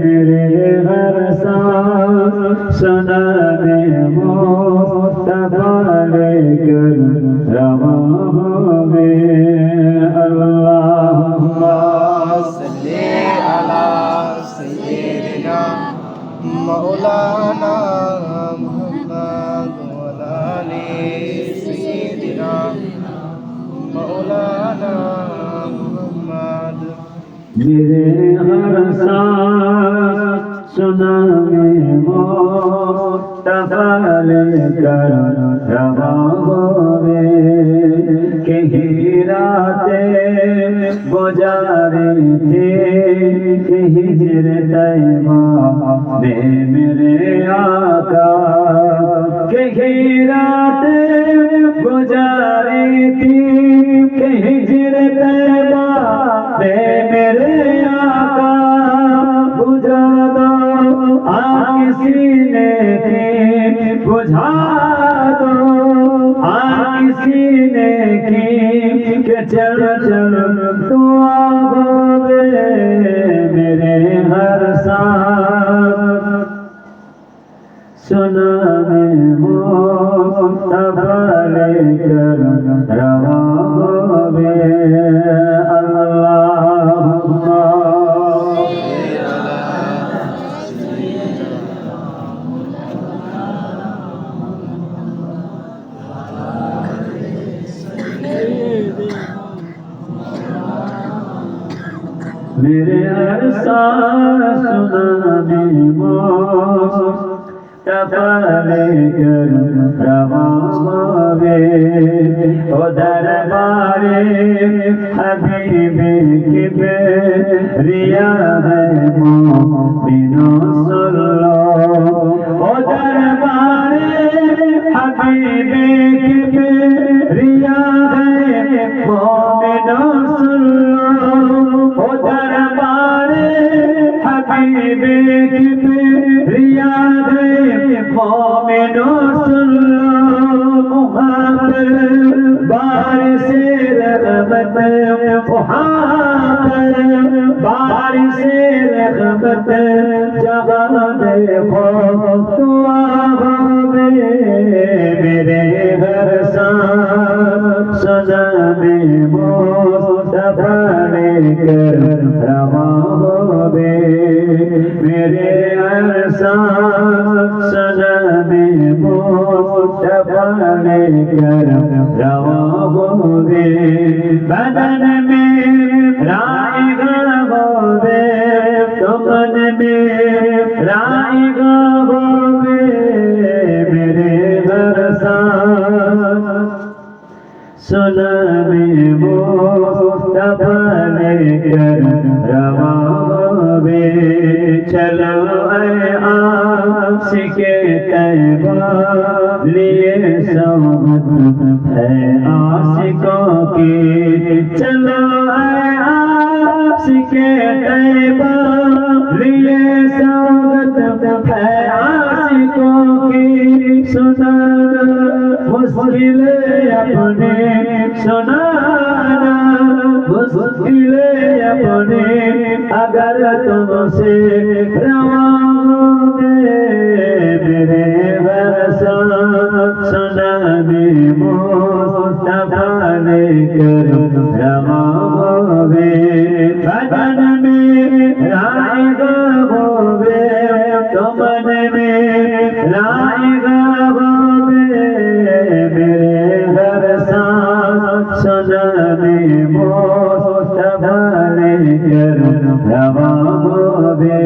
میرے ہر سانس سنانے مصطفیٰ لے کر رواں ہوئے اللہم صلی علی سیدنا مولانا محمد وعلی سیدنا مولانا محمد میرے ہر سانس سنانے مصطفیٰ لے کر رواں ہوئے کہیں راتیں گزاری تھی کہ ہجر طیبہ میں میرے آقا کہیں راتیں گزاری تھی کہ ہجر طیبہ میں میرے آقا بجھا دو کسی نے کی بجھا دو کسی نے کی کہ چل چل تو آگے میرے ہر سانس سنانے مصطفیٰ لے کر رواں ہوئے اللہم میرے ہر سانس سنانے مصطفیٰ لے کر رواں ہوئے او دربار حبیب کبریا ہے مومنوں سلو او دربار حبیب کبریا ہے مومنوں سلو او دربار حبیب کبریا ہے مومنوں سلو وہاں پر بارش رحمت وہاں پر بارش رحمت جہاں دیکھو تو آوے میرے ہر سانس سنانے مصطفیٰ لے کر رواں ہوئے میرے ہر سانس سنانے مصطفیٰ لے کر رواں ہوئے بدن میں رائے ہوئے تمن میں رائے ہوئے میرے ہر سانس سنانے مصطفیٰ لے کر رواں ہوئے چلو اے عاشق طیبہ لیے سوگند ہے عاشقوں کی چلو اے عاشق طیبہ لیے سوگند ہے عاشقوں کی سنانا مشکل اپنے سنانا مشکل اپنے اگر تم سے رواں ہوئے میرے ہر سانس سنانے مصطفیٰ لے کر رواں ہوئے بدن میں رائے ہوئے تمن میں رائے ہوئے میرے ہر سانس سنانے مصطفیٰ لے کر رواں ہوئے